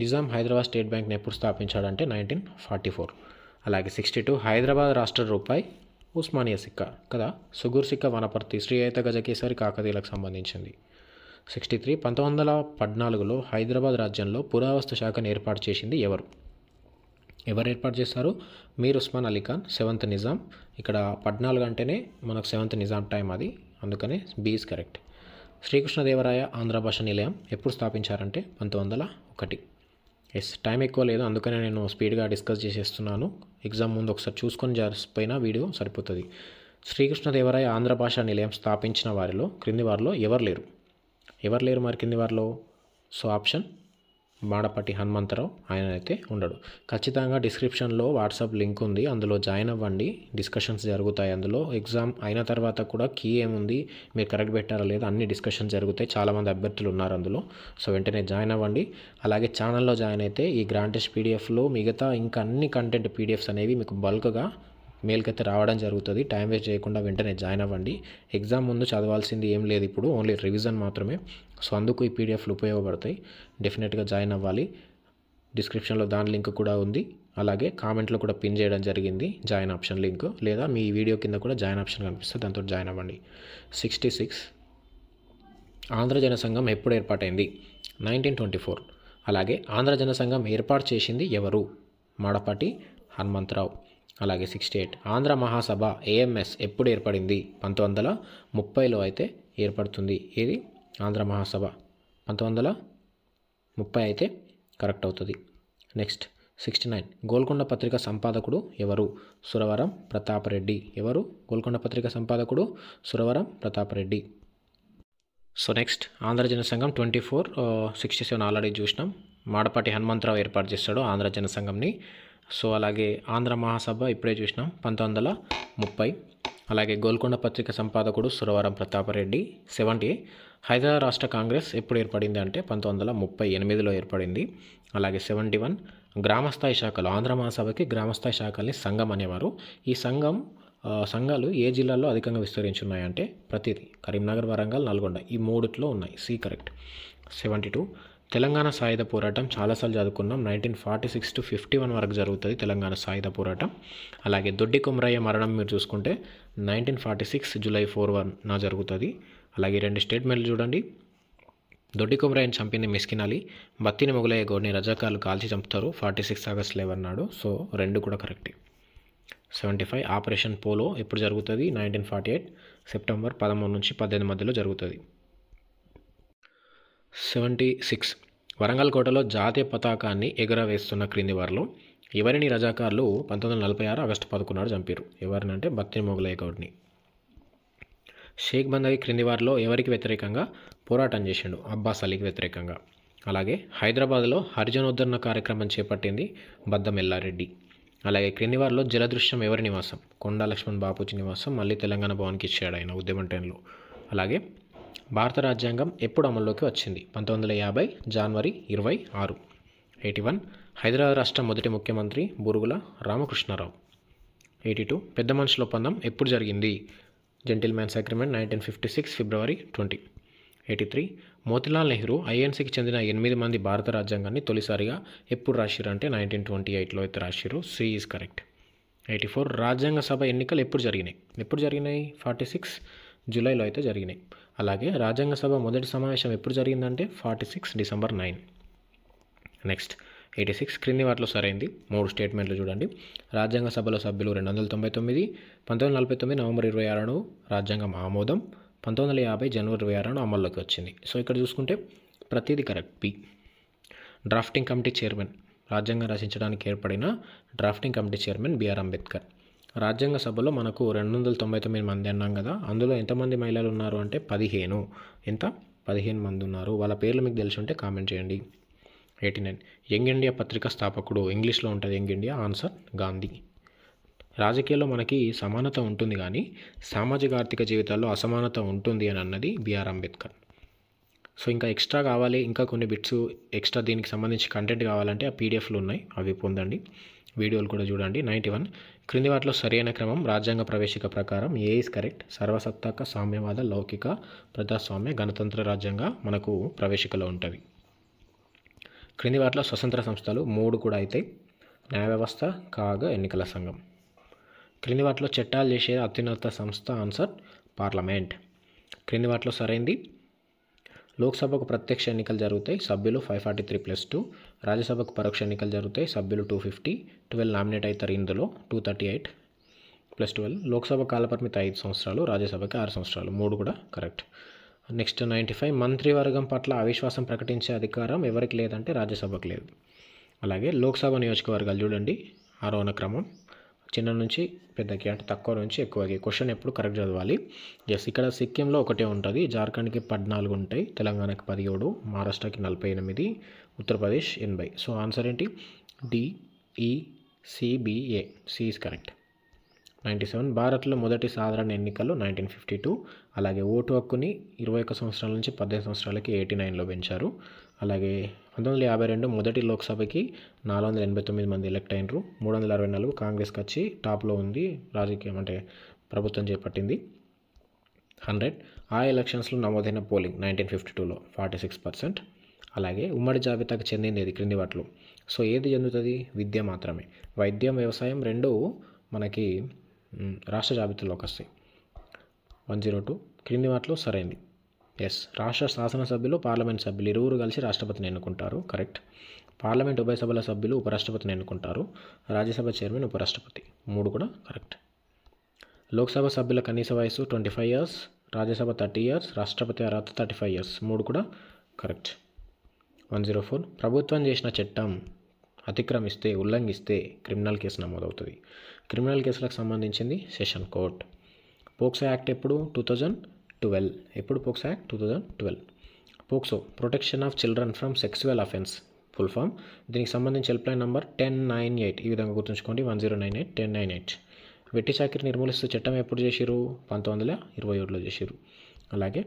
నిజాం హైదరాబాద్ స్టేట్ బ్యాంక్ని ఎప్పుడు స్థాపించాడంటే 1944. అలాగే 62 హైదరాబాద్ రాష్ట్ర రూపాయి ఉస్మానియా సిక్కా కదా, సుగూర్ సిక్కా వనపర్తి, శ్రీ అయిత గజకేసరి కాకతీయులకు సంబంధించింది. 63 1914లో హైదరాబాద్ రాజ్యంలో పురావస్తు శాఖను ఏర్పాటు చేసింది ఎవరు? ఎవరు ఏర్పాటు చేస్తారు? మీర్ ఉస్మాన్ అలీ ఖాన్, 7th నిజాం. ఇక్కడ 14 అంటేనే మనకు 7th నిజాం టైం, అది అందుకనే B is correct. Srikrishnadevaraya Andhra Bhasha Nilayam ఎప్పుడు స్థాపించారంటే 1901. ఎస్, టైం ఎక్కువ లేదు, అందుకనే నేను స్పీడ్గా డిస్కస్ చేసేస్తున్నాను. ఎగ్జామ్ ముందు ఒకసారి చూసుకొని జరిపోయినా వీడియో సరిపోతుంది. శ్రీకృష్ణదేవరాయ ఆంధ్ర భాషా నిలయం స్థాపించిన వారిలో క్రింది వారిలో ఎవరు లేరు మరి కింది వారిలో? సో ఆప్షన్ మాడపాటి హనుమంతరావు, ఆయన అయితే ఉండడు. ఖచ్చితంగా డిస్క్రిప్షన్లో వాట్సాప్ లింక్ ఉంది, అందులో జాయిన్ అవ్వండి. డిస్కషన్స్ జరుగుతాయి అందులో. ఎగ్జామ్ అయిన తర్వాత కూడా కీ ఏముంది, మీరు కరెక్ట్ పెట్టారా లేదా, అన్ని డిస్కషన్స్ జరుగుతాయి. చాలామంది అభ్యర్థులు ఉన్నారు అందులో. సో వెంటనే జాయిన్ అవ్వండి. అలాగే ఛానల్లో జాయిన్ అయితే ఈ గ్రాండ్ టెస్ట్ పీడిఎఫ్లో మిగతా ఇంకా అన్ని కంటెంట్ పీడిఎఫ్స్ అనేవి మీకు బల్క్గా మెయిల్కైతే రావడం జరుగుతుంది. టైం వేస్ట్ చేయకుండా వెంటనే జాయిన్ అవ్వండి. ఎగ్జామ్ ముందు చదవాల్సింది ఏం లేదు, ఇప్పుడు ఓన్లీ రివిజన్ మాత్రమే. సో అందుకు ఈ పీడిఎఫ్లు ఉపయోగపడతాయి. డెఫినెట్గా జాయిన్ అవ్వాలి. డిస్క్రిప్షన్లో దాని లింక్ కూడా ఉంది. అలాగే కామెంట్లో కూడా పిన్ చేయడం జరిగింది జాయిన్ ఆప్షన్ లింక్, లేదా మీ వీడియో కింద కూడా జాయిన్ ఆప్షన్ కనిపిస్తుంది, దాంతో జాయిన్ అవ్వండి. 66 ఆంధ్ర జనసంఘం ఎప్పుడు ఏర్పాటైంది? 1924. అలాగే ఆంధ్ర జనసంఘం ఏర్పాటు చేసింది ఎవరు? మాడపాటి హనుమంతరావు. అలాగే 68 ఆంధ్ర మహాసభ AMS ఎప్పుడు ఏర్పడింది? 1930లో అయితే ఏర్పడుతుంది. ఏది? ఆంధ్ర మహాసభ 1930 అయితే కరెక్ట్ అవుతుంది. నెక్స్ట్ 69 గోల్కొండ పత్రిక సంపాదకుడు ఎవరు? సురవరం ప్రతాపరెడ్డి. ఎవరు గోల్కొండ పత్రిక సంపాదకుడు? Suravaram Pratapareddy. So next Andhra Janasangham 67 already చూసినాం. మాడపాటి హనుమంతరావు ఏర్పాటు చేస్తాడు ఆంధ్ర జనసంఘంని. సో అలాగే ఆంధ్ర మహాసభ ఇప్పుడే చూసినాం 1930. అలాగే గోల్కొండ పత్రిక సంపాదకుడు సురవరం ప్రతాపరెడ్డి. 70. హైదరాబాద్ రాష్ట్ర కాంగ్రెస్ ఎప్పుడు ఏర్పడింది అంటే 1938లో ఏర్పడింది. అలాగే 71. గ్రామస్థాయి శాఖలు ఆంధ్ర మహాసభకి గ్రామస్థాయి శాఖల్ని సంఘం అనేవారు. ఈ సంఘాలు ఏ జిల్లాల్లో అధికంగా విస్తరించున్నాయంటే ప్రతిదీ కరీంనగర్, వరంగల్, నల్గొండ ఈ మూడిట్లో ఉన్నాయి. C correct. 72. తెలంగాణ సాయుధ పోరాటం చాలాసార్లు చదువుకున్నాం. 1946 to 51 వరకు జరుగుతుంది తెలంగాణ సాయుధ పోరాటం. అలాగే దొడ్డి కొమరయ్య మరణం మీరు చూసుకుంటే 1946 July 4 జరుగుతుంది. అలాగే 2 స్టేట్మెంట్లు చూడండి. దొడ్డి కొమరయ్యని చంపింది మిస్కిన్ అలీ, బత్తిని మొగలయ్య గౌడ్ని రజాకార్లు కాల్చి చంపుతారు 46 August 11 నాడు. సో 2 కూడా కరెక్టే. 75. ఆపరేషన్ పోలో ఎప్పుడు జరుగుతుంది? 1948 September 13 నుంచి 18 మధ్యలో జరుగుతుంది. 76. వరంగల్ కోటలో జాతీయ పతాకాన్ని ఎగురవేస్తున్న క్రింది వారిలో ఎవరిని రజాకార్లు 1946 August 11 నాడు చంపారు? ఎవరినంటే బత్తిని మొగలయ్య గౌడ్ని. షేక్ బందగి క్రింది వారిలో ఎవరికి వ్యతిరేకంగా పోరాటం చేసిండు? అబ్బాస్ అలీకి వ్యతిరేకంగా. అలాగే హైదరాబాద్లో హరిజనోద్ధరణ కార్యక్రమం చేపట్టింది బద్దం ఎల్లారెడ్డి. అలాగే క్రింది వారిలో జలదృశ్యం ఎవరి నివాసం? కొండా లక్ష్మణ్ బాపూజీ నివాసం. మళ్ళీ తెలంగాణ భవన్కి ఇచ్చాడు ఆయన ఉద్యమం టైంలో. అలాగే భారత రాజ్యాంగం ఎప్పుడు అమల్లోకి వచ్చింది? 1950 January 26. 81. హైదరాబాద్ రాష్ట్ర మొదటి ముఖ్యమంత్రి బూరుగుల రామకృష్ణారావు. 82. పెద్ద మనుషుల ఒప్పందం ఎప్పుడు జరిగింది? Gentlemen's agreement 1956 February 20. 83. Motilal Nehru ఐఎన్సీకి చెందిన 8 మంది భారత రాజ్యాంగాన్ని తొలిసారిగా ఎప్పుడు రాసిరు అంటే 1928లో అయితే రాసిరు. C is correct. 84. రాజ్యాంగ సభ ఎన్నికలు ఎప్పుడు జరిగినాయి? 46 జూలైలో అయితే జరిగినాయి. అలాగే రాజ్యాంగ సభ మొదటి సమావేశం ఎప్పుడు జరిగిందంటే 46 December 9. నెక్స్ట్ 86. క్రింది వాటిలో సరైంది 3 స్టేట్మెంట్లు చూడండి. రాజ్యాంగ సభలో సభ్యులు 299. 1949 November 26 రాజ్యాంగం ఆమోదం. 1950 January 26 అమల్లోకి వచ్చింది. సో ఇక్కడ చూసుకుంటే ప్రతిదీ correct. B. Drafting committee chairman రాజ్యాంగం రచించడానికి ఏర్పడిన drafting committee chairman B R Ambedkar. రాజ్యాంగ సభలో మనకు 299 మంది అన్నాం కదా, అందులో ఎంతమంది మహిళలు ఉన్నారు అంటే 15. ఎంత? 15 మంది ఉన్నారు. వాళ్ళ పేర్లు మీకు తెలిసి ఉంటే కామెంట్ చేయండి. 89. యంగ్ ఇండియా పత్రిక స్థాపకుడు ఇంగ్లీష్లో ఉంటుంది యంగ్ ఇండియా. ఆన్సర్ గాంధీ. రాజకీయాల్లో మనకి సమానత ఉంటుంది కానీ సామాజిక ఆర్థిక జీవితాల్లో అసమానత ఉంటుంది అని అన్నది బిఆర్ అంబేద్కర్. సో ఇంకా ఎక్స్ట్రా కావాలి, ఇంకా కొన్ని బిట్స్ ఎక్స్ట్రా దీనికి సంబంధించి కంటెంట్ కావాలంటే ఆ పీడిఎఫ్లు ఉన్నాయి, అవి పొందండి. వీడియోలు కూడా చూడండి. 91. క్రింది వాటిలో సరైన క్రమం రాజ్యాంగ ప్రవేశిక ప్రకారం ఏ ఈజ్ కరెక్ట్? సర్వసత్తాక, సామ్యవాద, లౌకిక, ప్రజాస్వామ్య, గణతంత్ర రాజ్యాంగ మనకు ప్రవేశికలో ఉంటుంది. క్రింది వాటిలో స్వతంత్ర సంస్థలు 3 కూడా అయితే న్యాయ వ్యవస్థ, కాగా ఎన్నికల సంఘం. క్రింది వాటిలో చట్టాలు చేసే అత్యున్నత సంస్థ? Answer parliament. క్రింది వాటిలో సరైంది లోక్సభకు ప్రత్యక్ష ఎన్నికలు జరుగుతాయి, సభ్యులు 543+2. రాజ్యసభకు పరోక్ష ఎన్నికలు జరుగుతాయి, సభ్యులు 250. 12 నామినేట్ అవుతారు, ఇందులో 238+12. లోక్సభ కాలపరిమితి 5 సంవత్సరాలు, రాజ్యసభకి 6 సంవత్సరాలు. 3 కూడా కరెక్ట్. నెక్స్ట్ 95. మంత్రివర్గం పట్ల అవిశ్వాసం ప్రకటించే అధికారం ఎవరికి లేదంటే రాజ్యసభకు లేదు. అలాగే లోక్సభ నియోజకవర్గాలు చూడండి, 6వ క్రమం చిన్న నుంచి పెద్దకి, అంటే తక్కువ నుంచి ఎక్కువకి. క్వశ్చన్ ఎప్పుడు కరెక్ట్ చదవాలి. ఎస్, ఇక్కడ సిక్కింలో ఒకటే ఉంటుంది, జార్ఖండ్కి 14 ఉంటాయి, తెలంగాణకి 17, మహారాష్ట్రకి 48, ఉత్తరప్రదేశ్ 80. సో ఆన్సర్ ఏంటి? DECBA. C is correct. 97. భారత్లో మొదటి సాధారణ ఎన్నికలు 1952. అలాగే ఓటు హక్కుని 21 సంవత్సరాల నుంచి 18 సంవత్సరాలకి 89లో పెంచారు. అలాగే 1952 మొదటి లోక్సభకి 489 మంది ఎలక్ట్ అయినరు. 364 కాంగ్రెస్కి వచ్చి టాప్లో ఉంది, రాజకీయం అంటే ప్రభుత్వం చేపట్టింది. 100. ఆ ఎలక్షన్స్లో నమోదైన పోలింగ్ 1952లో 46%. అలాగే ఉమ్మడి జాబితాకు చెందింది ఏది క్రింది వాటిలో? సో ఏది చెందుతుంది? విద్య మాత్రమే. వైద్యం, వ్యవసాయం 2 మనకి రాష్ట్ర జాబితాలోకి వస్తాయి. 102. క్రింది వాటిలో సరైంది. ఎస్, రాష్ట్ర శాసనసభ్యులు, పార్లమెంట్ సభ్యులు ఇరువురు కలిసి రాష్ట్రపతిని ఎన్నుకుంటారు. కరెక్ట్. పార్లమెంట్ ఉభయ సభల సభ్యులు ఉపరాష్ట్రపతిని ఎన్నుకుంటారు. రాజ్యసభ చైర్మన్ ఉపరాష్ట్రపతి. 3 కూడా కరెక్ట్. లోక్సభ సభ్యుల కనీస వయసు 25 years, రాజ్యసభ 30 years, రాష్ట్రపతి అర్హత 35 years. 3 కూడా కరెక్ట్. 104. ప్రభుత్వం చేసిన చట్టం అతిక్రమిస్తే, ఉల్లంఘిస్తే క్రిమినల్ కేసు నమోదవుతుంది. క్రిమినల్ కేసులకు సంబంధించింది సెషన్ కోర్ట్. పోక్సో యాక్ట్ ఎప్పుడు? 2012. ఎప్పుడు POCSO act? 2012. POCSO protection of children from sexual offence full form. దీనికి సంబంధించి హెల్ప్ లైన్ నంబర్ 1098. ఈ విధంగా గుర్తుంచుకోండి, 1098 1098. వెట్టి చాకిరి నిర్మూలిస్తూ చట్టం ఎప్పుడు చేసిరు? 1927లో చేసిరు. అలాగే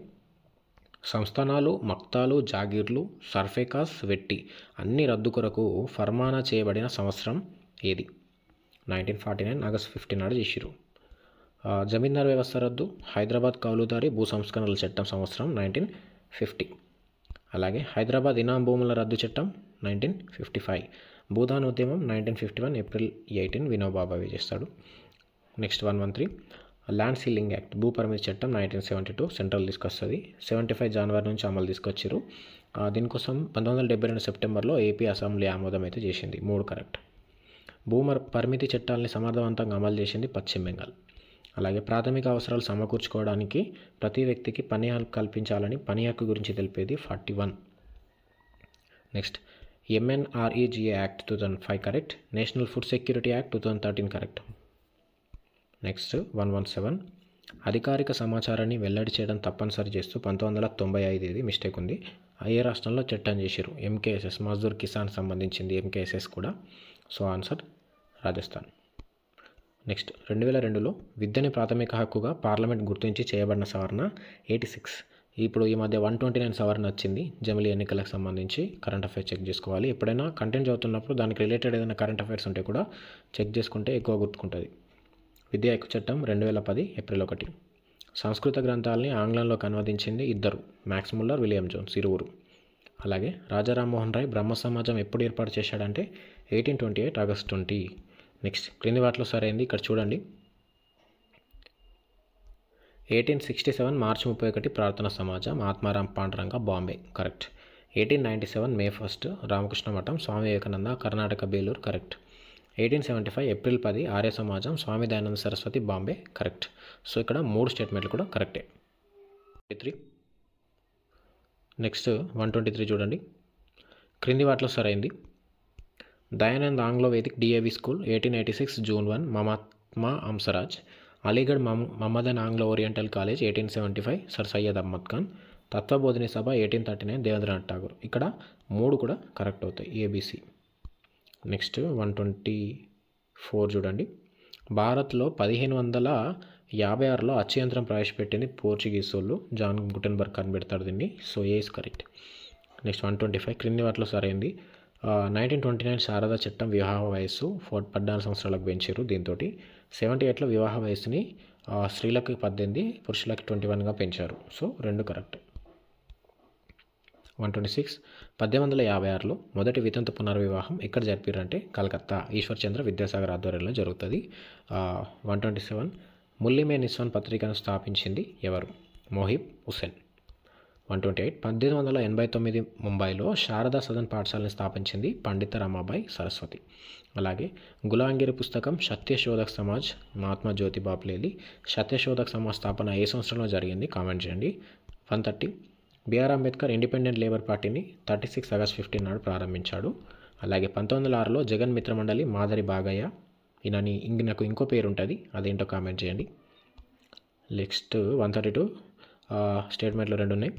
సంస్థానాలు, మక్తాలు, జాగీర్లు, సర్ఫేకాస్, వెట్టి అన్ని రద్దు కొరకు ఫర్మానా చేయబడిన సంవత్సరం ఏది? 1949 ఆగస్టు 15 నాడు చేసిరు. జమీందార్ వ్యవస్థ రద్దు, హైదరాబాద్ కౌలుదారి భూ సంస్కరణల చట్టం సంవత్సరం 1950. అలాగే హైదరాబాద్ ఇనాం భూముల రద్దు చట్టం 1955. భూదాన్ ఉద్యమం 1951 ఏప్రిల్ 18 వినోబా భావే చేస్తాడు. నెక్స్ట్ 113 ల్యాండ్ సీలింగ్ యాక్ట్ భూ పరిమితి చట్టం 1972 సెంట్రల్ తీసుకొస్తుంది. 75 జనవరి నుంచి అమలు తీసుకొచ్చారు. దీనికోసం 1972 సెప్టెంబర్లో ఏపీ అసెంబ్లీ ఆమోదం అయితే చేసింది. 3 కరెక్ట్. భూ పరిమితి చట్టాలని సమర్థవంతంగా అమలు చేసింది పశ్చిమ బెంగాల్. అలాగే ప్రాథమిక అవసరాలు సమకూర్చుకోవడానికి ప్రతి వ్యక్తికి పని హక్కు కల్పించాలని పని హక్కు గురించి తెలిపేది 41. Next MNREGA act 2005 correct. National food security act 2013 correct. Next 117 అధికారిక సమాచారాన్ని వెల్లడి చేయడం తప్పనిసరి చేస్తూ 1995 ఇది మిస్టేక్ ఉంది. ఏ రాష్ట్రంలో చట్టం చేశారు? MKSS మజ్దూర్ కిసాన్ సంబంధించింది MKSS కూడా. So answer Rajasthan. నెక్స్ట్ 2002లో విద్యని ప్రాథమిక హక్కుగా పార్లమెంట్ గుర్తించి చేయబడిన సవరణ 86. ఇప్పుడు ఈ మధ్య 129 సవరణ వచ్చింది జమిలీ ఎన్నికలకు సంబంధించి. కరెంట్ అఫైర్స్ చెక్ చేసుకోవాలి. ఎప్పుడైనా కంటెంట్ చదువుతున్నప్పుడు దానికి రిలేటెడ్ ఏదైనా కరెంట్ అఫైర్స్ ఉంటే కూడా చెక్ చేసుకుంటే ఎక్కువ గుర్తుకుంటుంది. విద్యా హక్కు చట్టం 2010 ఏప్రిల్ 1. సంస్కృత గ్రంథాలని ఆంగ్లంలోకి అనువదించింది ఇద్దరు, మ్యాక్స్ ముల్లర్, విలియం జోన్స్ ఇరువురు. అలాగే రాజా రామ్మోహన్ రాయ్ బ్రహ్మ సమాజం ఎప్పుడు ఏర్పాటు చేశాడంటే 1828 ఆగస్ట్ 20. నెక్స్ట్ క్రింది వాటిలో సరైంది ఇక్కడ చూడండి. 1867 మార్చి 31 ప్రార్థన సమాజం ఆత్మారాం పాండురంగ బాంబే కరెక్ట్. 1897 మే 1 రామకృష్ణ మఠం స్వామి వివేకానంద కర్ణాటక బేలూరు కరెక్ట్. 1875 ఏప్రిల్ 10 ఆర్య సమాజం స్వామి దయానంద సరస్వతి బాంబే కరెక్ట్. సో ఇక్కడ 3 స్టేట్మెంట్లు కూడా కరెక్టే. 3 నెక్స్ట్ 123 చూడండి. క్రింది వాటిలో సరైంది. Dayanand Anglo Vedic DAV school 1886 June 1 Mahatma Hansraj. Aligarh Mohammedan Anglo Oriental college 1875 sir Syed Ahmed Khan. Tatvabodhini Sabha 1839 Devendranath Tagore. ఇక్కడ 3 కూడా కరెక్ట్ అవుతాయి ABC. నెక్స్ట్ 124 చూడండి. భారత్లో 1556లో అచ్చుయంత్రం ప్రవేశపెట్టింది పోర్చుగీస్ వాళ్ళు. జాన్ గుటెన్బర్గ్ కనిపెడతాడు దీన్ని. So A is correct. Next 125 క్రింది వాటిలో సరైంది. 1929 శారదా చట్టం వివాహ వయస్సు 14 సంవత్సరాలకు పెంచారు. దీంతో 78లో వివాహ వయస్సుని స్త్రీలకు 18 పురుషులకు 21గా పెంచారు. So 2 correct. 126 1856లో మొదటి వితంతు పునర్వివాహం ఎక్కడ జరిపారంటే కలకత్తా ఈశ్వర్ చంద్ర విద్యాసాగర్ ఆధ్వర్యంలో జరుగుతుంది. 127 ముల్లిమే నిస్వాన్ పత్రికను స్థాపించింది ఎవరు? మొహిబ్ హుస్సేన్. 128 1889 ముంబైలో శారదా సదన్ పాఠశాలను స్థాపించింది పండిత రమాబాయి సరస్వతి. అలాగే గులాంగిరి పుస్తకం సత్యశోధక్ సమాజ్ మహాత్మా జ్యోతిబా ఫులే. సత్యశోధక్ సమాజ్ స్థాపన ఏ సంవత్సరంలో జరిగింది? కామెంట్ చేయండి. 130 బిఆర్ అంబేద్కర్ ఇండిపెండెంట్ లేబర్ పార్టీని 36 ఆగస్ట్ 15 నాడు ప్రారంభించాడు. అలాగే 1906లో జగన్ మిత్రమండలి మాదరి బాగయ్య ఈయనని నాకు ఇంకో పేరు ఉంటుంది, అదేంటో కామెంట్ చేయండి. నెక్స్ట్ 132 స్టేట్మెంట్లో 2 ఉన్నాయి.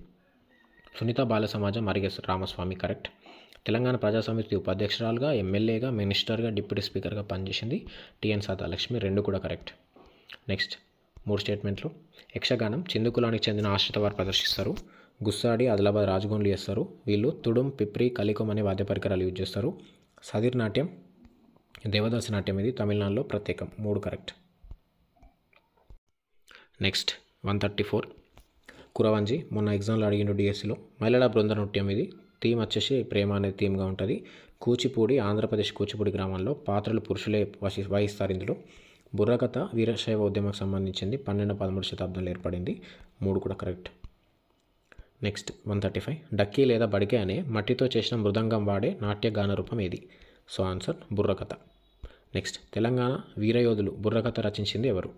సునీత బాల సమాజం అరిగెస్ రామస్వామి కరెక్ట్. తెలంగాణ ప్రజాసమితి ఉపాధ్యక్షురాలుగా, ఎమ్మెల్యేగా, మినిస్టర్గా, డిప్యూటీ స్పీకర్గా పనిచేసింది TN సాదాలక్ష్మి. 2 కూడా కరెక్ట్. నెక్స్ట్ 3 స్టేట్మెంట్లు. యక్షగానం చిందు కులానికి చెందిన ఆశ్రిత వారు ప్రదర్శిస్తారు. గుస్సాడి ఆదిలాబాద్ రాజగోన్లు చేస్తారు. వీళ్ళు తుడుం, పిప్రి, కలికం అనే వాద్య పరికరాలు యూజ్ చేస్తారు. సదిర్ నాట్యం దేవదాసి నాట్యం ఇది తమిళనాడులో ప్రత్యేకం. 3 కరెక్ట్. నెక్స్ట్ 134 కురవంజి మొన్న ఎగ్జామ్లో అడిగిండు డిఎస్సిలో. మహిళల బృంద నృత్యం ఇది. థీమ్ వచ్చేసి ప్రేమ అనేది థీమ్గా ఉంటుంది. కూచిపూడి ఆంధ్రప్రదేశ్ కూచిపూడి గ్రామంలో పాత్రలు పురుషులే వహిస్తారు. ఇందులో బుర్రకథ వీరశైవ ఉద్యమకు సంబంధించింది. 12-13 శతాబ్దంలో ఏర్పడింది. 3 కూడా కరెక్ట్. నెక్స్ట్ 135 డక్కీ లేదా బడికే అనే మట్టితో చేసిన మృదంగం వాడే నాట్య గాన రూపం ఏది? సో ఆన్సర్ బుర్రకథ. నెక్స్ట్ తెలంగాణ వీరయోధులు బుర్రకథ రచించింది ఎవరు?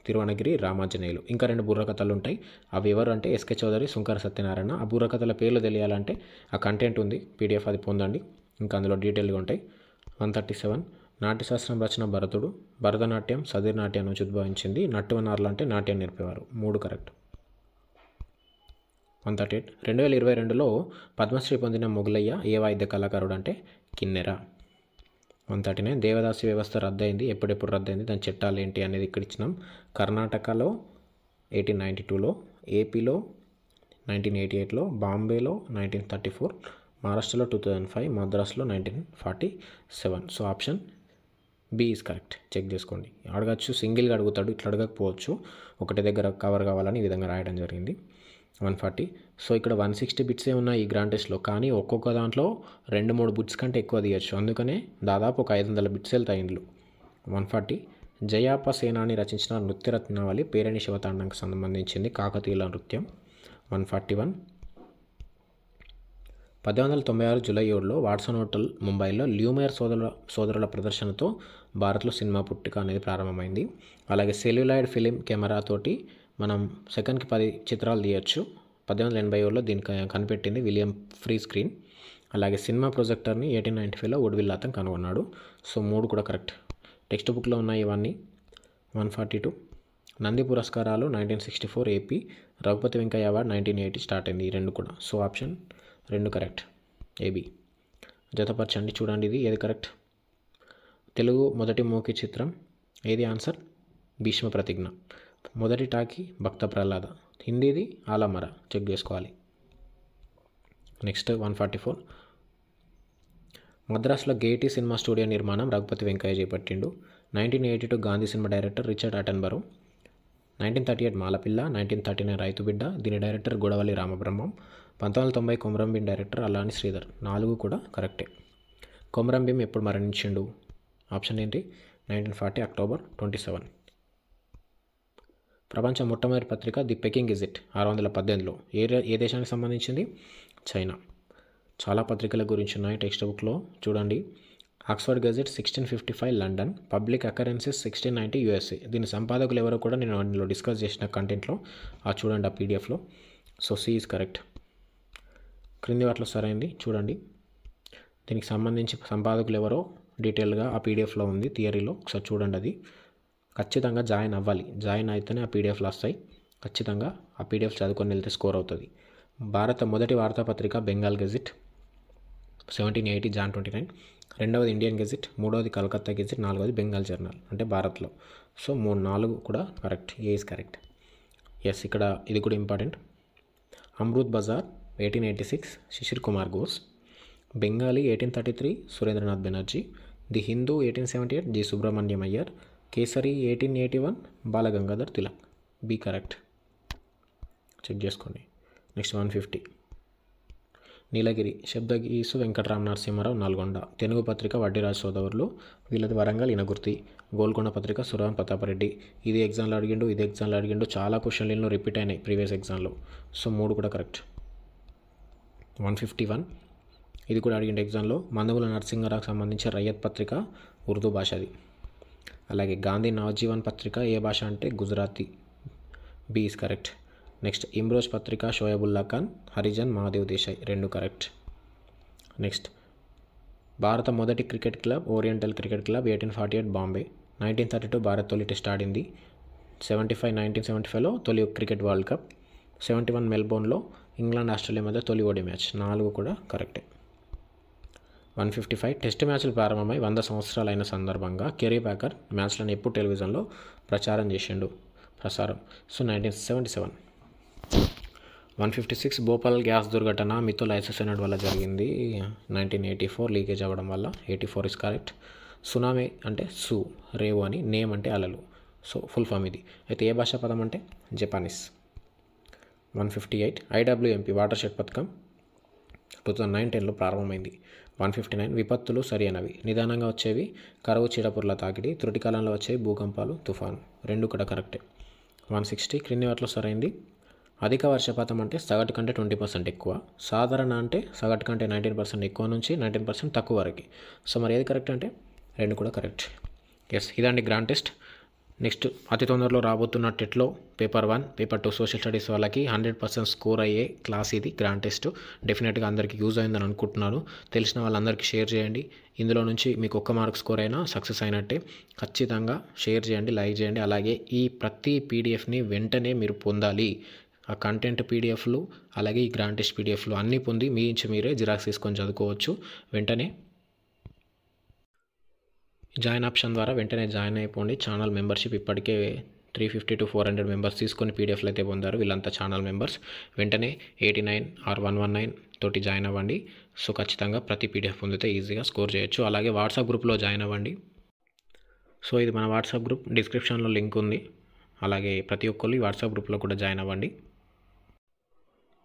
తిరువణగిరి రామాంజనేయులు. ఇంకా 2 బుర్రకథలు ఉంటాయి. అవి ఎవరు అంటే SK చౌదరి, సుంకర సత్యనారాయణ. ఆ బుర్రకథల పేర్లు తెలియాలంటే ఆ కంటెంట్ ఉంది PDF, అది పొందండి. ఇంకా అందులో డీటెయిల్గా ఉంటాయి. 137 నాట్యశాస్త్రం రచన భరతుడు. భరతనాట్యం సదిర్ నాట్యం నుంచి ఉద్భవించింది. నట్టువనార్లు అంటే నాట్యం నేర్పేవారు. 3 కరెక్ట్. 138 2022లో పద్మశ్రీ పొందిన మొగలయ్య ఏ వాయిద్య కళాకారుడు అంటే కిన్నెర. 139 దేవదాసి వ్యవస్థ రద్దయింది, ఎప్పుడెప్పుడు రద్దయింది, దాని చట్టాలు ఏంటి అనేది ఇక్కడ ఇచ్చినాం. కర్ణాటకలో 1892లో, ఏపీలో 1988లో, బాంబేలో 1934, మహారాష్ట్రలో 2005, మద్రాసులో 1947. So option B is correct. Check చేసుకోండి. అడగచ్చు, సింగిల్గా అడుగుతాడు, ఇట్లా అడగకపోవచ్చు. ఒకటి దగ్గర కవర్ కావాలని ఈ విధంగా రాయడం జరిగింది. 140. సో ఇక్కడ 160 బిట్సే ఉన్నాయి ఈ గ్రాండ్ టెస్ట్లో, కానీ ఒక్కొక్క దాంట్లో 2-3 బిట్స్ కంటే ఎక్కువ తీయచ్చు. అందుకనే దాదాపు ఒక 500 బిట్స్ వెళ్తాయి ఇందులో. 140. జయాప సేనాని రచించిన నృత్య రత్నావళి పేరణి శివతాండంకి సంబంధించింది, కాకతీయుల నృత్యం. 141. 1896 జూలై 7లో వాట్సన్ హోటల్ ముంబైలో ల్యూమియర్ సోదరుల ప్రదర్శనతో భారత్లో సినిమా పుట్టిక అనేది ప్రారంభమైంది. అలాగే సెల్యులాయిడ్ ఫిలిం కెమెరాతోటి మనం సెకండ్కి 10 చిత్రాలు తీయచ్చు. 1887లో దీనికి కనిపెట్టింది విలియం ఫ్రీ స్క్రీన్. అలాగే సినిమా ప్రొజెక్టర్ని 1895లో వుడ్విల్ అతను కనుగొన్నాడు. సో 3 కూడా కరెక్ట్. టెక్స్ట్ బుక్లో ఉన్నాయి ఇవన్నీ. 142. నంది పురస్కారాలు 1964 AP, Raghupathi Venkaiah award 1980 start అయింది. ఈ 2 కూడా. So option 2 correct, AB. జతపరచండి, చూడండి ఇది ఏది కరెక్ట్. తెలుగు మొదటి మూకీ చిత్రం ఏది ఆన్సర్? భీష్మ ప్రతిజ్ఞ. మొదటి టాకీ భక్త ప్రహ్లాద. హిందీది ఆలమర. చెక్ చేసుకోవాలి. నెక్స్ట్ 144. మద్రాసులో గేటీ సినిమా స్టూడియో నిర్మాణం రఘుపతి వెంకయ్య చేపట్టిండు. 1982 Gandhi cinema director Richard Attenborough. 1938 Malapilla. 1939 Raithu Bidda, దీని డైరెక్టర్ గొడవల్లి రామబ్రహ్మం. 1990 కొమరంభీం డైరెక్టర్ అల్లాని శ్రీధర్. 4 కూడా కరెక్టే. కొమరంభీం ఎప్పుడు మరణించిండు? ఆప్షన్ ఏంటి? 1940 అక్టోబర్ 27. ప్రపంచ మొట్టమొదటి పత్రిక ది పెకింగ్ గెజెట్ 618లో ఏ దేశానికి సంబంధించింది? చైనా. చాలా పత్రికల గురించి ఉన్నాయి టెక్స్ట్ బుక్లో, చూడండి. Oxford gazette 1655 London, public occurrences 1690 USA. దీని సంపాదకులు ఎవరో కూడా నేను అందులో డిస్కస్ చేసిన కంటెంట్లో చూడండి, ఆ పీడిఎఫ్లో. So C is correct. క్రింది వాటిలో సరైంది చూడండి. దీనికి సంబంధించి సంపాదకులు ఎవరో డీటెయిల్గా ఆ పీడిఎఫ్లో ఉంది, థియరీలో. ఒకసారి చూడండి. అది ఖచ్చితంగా జాయిన్ అవ్వాలి. జాయిన్ అయితేనే ఆ పీడిఎఫ్లు వస్తాయి. ఖచ్చితంగా ఆ పీడిఎఫ్ చదువుకొని వెళ్తే స్కోర్ అవుతుంది. భారత మొదటి వార్తాపత్రిక బెంగాల్ గెజిట్ 1780 జాన్ 29. రెండవది ఇండియన్ గెజిట్, మూడవది కలకత్తా గెజిట్, నాలుగవది బెంగాల్ జర్నల్, అంటే భారత్లో. సో 3-4 కూడా correct. A is correct. Yes, ఇక్కడ ఇది కూడా important. Amrit Bazar 1886 Sisir Kumar Ghosh. Bengalee 1833 Surendranath Banerjee. The Hindu 1878 G Subramania Iyer. Kesari 1881 Balagangadhar Tilak. B correct. Check చేసుకోండి. నెక్స్ట్ 150. నీలగిరి శబ్దగీసు వెంకటరామ నరసింహారావు నల్గొండ. తెలుగు పత్రిక వడ్డీరాజు సోదరులు, వీళ్ళది వరంగల్ ఇనగుర్తి. గోల్కొండ పత్రిక సురవన్ ప్రతాపరెడ్డి. ఇది ఎగ్జామ్లో అడిగిండు, ఇది ఎగ్జామ్లో అడిగిండు. చాలా క్వశ్చన్లు రిపీట్ అయినాయి ప్రీవియస్ ఎగ్జామ్లో. సో 3 కూడా కరెక్ట్. 151. ఇది కూడా అడిగిండు ఎగ్జామ్లో. మందముల నరసింహారావుకి సంబంధించి రయ్యత్ పత్రిక ఉర్దూ భాషది. అలాగే గాంధీ నవజీవన్ పత్రిక ఏ భాష అంటే Gujarati. B is correct. Next Imroz పత్రిక షోయబుల్లా ఖాన్, హరిజన్, మహాదేవ్ దేశాయ్. 2 కరెక్ట్. నెక్స్ట్ భారత మొదటి cricket club oriental cricket club 1848 Bombay. 1932 Bharat తొలి టెస్ట్ ఆడింది. 1975లో తొలి క్రికెట్ వరల్డ్ కప్. 71 మెల్బోర్న్లో ఇంగ్లాండ్ ఆస్ట్రేలియా మధ్య తొలి ఓడి మ్యాచ్. 4 కూడా కరెక్టే. 155. టెస్ట్ మ్యాచ్లు ప్రారంభమై 100 సంవత్సరాలు అయిన సందర్భంగా కెరీ ప్యాకర్ మ్యాచ్లను ఎప్పుడు టెలివిజన్లో ప్రసారం. సో 1977. 156. భోపాల్ గ్యాస్ దుర్ఘటన మిథుల్ ఐసోసైనైడ్ వల్ల జరిగింది. 1984 లీకేజ్ అవ్వడం వల్ల. 84 ఇస్ కరెక్ట్. సునామీ అంటే సు, రేవు అని, నేమ్ అంటే అలలు. సో ఫుల్ ఫామ్ ఇది. అయితే ఏ భాషా పదం అంటే జపానీస్. 158. ఐడబ్ల్యూఎంపీ వాటర్ షెడ్ పథకం 2009-10లో ప్రారంభమైంది. 159. విపత్తులు సరైనవి. నిదానంగా వచ్చేవి కరువు, చీడపుర్ల తాకిడి. త్రుటి కాలంలో వచ్చేవి భూకంపాలు, తుఫాను. 2 కూడా కరెక్టే. 160. క్రింది వాటిలో సరైంది. అధిక వర్షపాతం అంటే సగటు కంటే 20% ఎక్కువ. సాధారణ అంటే సగటు కంటే 19% ఎక్కువ నుంచి 19% తక్కువ వరకు. సో మరి ఏది కరెక్ట్ అంటే 2 కూడా కరెక్ట్. ఎస్, ఇదండి గ్రాండ్ టెస్ట్. నెక్స్ట్ అతి తొందరలో రాబోతున్న టెట్లో పేపర్ 1, పేపర్ 2 సోషల్ స్టడీస్ వాళ్ళకి 100% స్కోర్ అయ్యే క్లాస్ ఇది గ్రాండ్ టెస్ట్. డెఫినెట్గా అందరికీ యూజ్ అయిందని అనుకుంటున్నాను. తెలిసిన వాళ్ళందరికీ షేర్ చేయండి. ఇందులో నుంచి మీకు 1 మార్క్ స్కోర్ అయినా సక్సెస్ అయినట్టే. ఖచ్చితంగా షేర్ చేయండి, లైక్ చేయండి. అలాగే ఈ ప్రతి పీడిఎఫ్ని వెంటనే మీరు పొందాలి. ఆ కంటెంట్ పీడిఎఫ్లు అలాగే ఈ గ్రాండ్ టెస్ట్ పీడిఎఫ్లు అన్నీ పొంది మీ నుంచి మీరే జిరాక్స్ తీసుకొని చదువుకోవచ్చు. వెంటనే జాయిన్ ఆప్షన్ ద్వారా వెంటనే జాయిన్ అయిపోండి. ఛానల్ మెంబర్షిప్ ఇప్పటికే 350 to 400 మెంబర్స్ తీసుకొని పీడిఎఫ్లు అయితే పొందారు. వీళ్ళంతా ఛానల్ మెంబర్స్. వెంటనే 89 or 119 తోటి జాయిన్ అవ్వండి. సో ఖచ్చితంగా ప్రతి పీడిఎఫ్ పొందితే ఈజీగా స్కోర్ చేయొచ్చు. అలాగే వాట్సాప్ గ్రూప్లో జాయిన్ అవ్వండి. సో ఇది మన వాట్సాప్ గ్రూప్, డిస్క్రిప్షన్లో లింక్ ఉంది. అలాగే ప్రతి ఒక్కరు ఈ వాట్సాప్ గ్రూప్లో కూడా జాయిన్ అవ్వండి.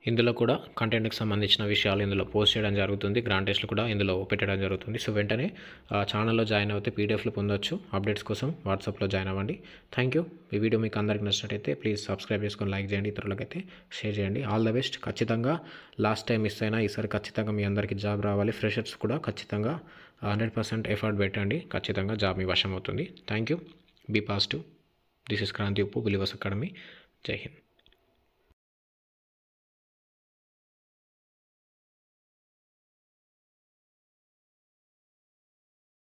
ఇందులో కూడా కంటెంట్కి సంబంధించిన విషయాలు ఇందులో పోస్ట్ చేయడం జరుగుతుంది. గ్రాండ్ టెస్ట్లు కూడా ఇందులో పెట్టడం జరుగుతుంది. సో వెంటనే ఛానల్లో జాయిన్ అయితే పీడిఎఫ్లు పొందొచ్చు. అప్డేట్స్ కోసం వాట్సాప్లో జాయిన్ అవ్వండి. Thank you. ఈ వీడియో మీకు అందరికీ నచ్చినట్టయితే ప్లీజ్ సబ్స్క్రైబ్ చేసుకొని లైక్ చేయండి, ఇతరులకైతే షేర్ చేయండి. All the best. ఖచ్చితంగా లాస్ట్ టైం మిస్ అయినా ఈసారి ఖచ్చితంగా మీ అందరికీ జాబ్ రావాలి. ఫ్రెషర్స్ కూడా ఖచ్చితంగా 100% ఎఫర్ట్ పెట్టండి. ఖచ్చితంగా జాబ్ మీ వశం అవుతుంది. Thank you. Be positive. This is Kranthi Uppu, Believers academy. జై హింద్.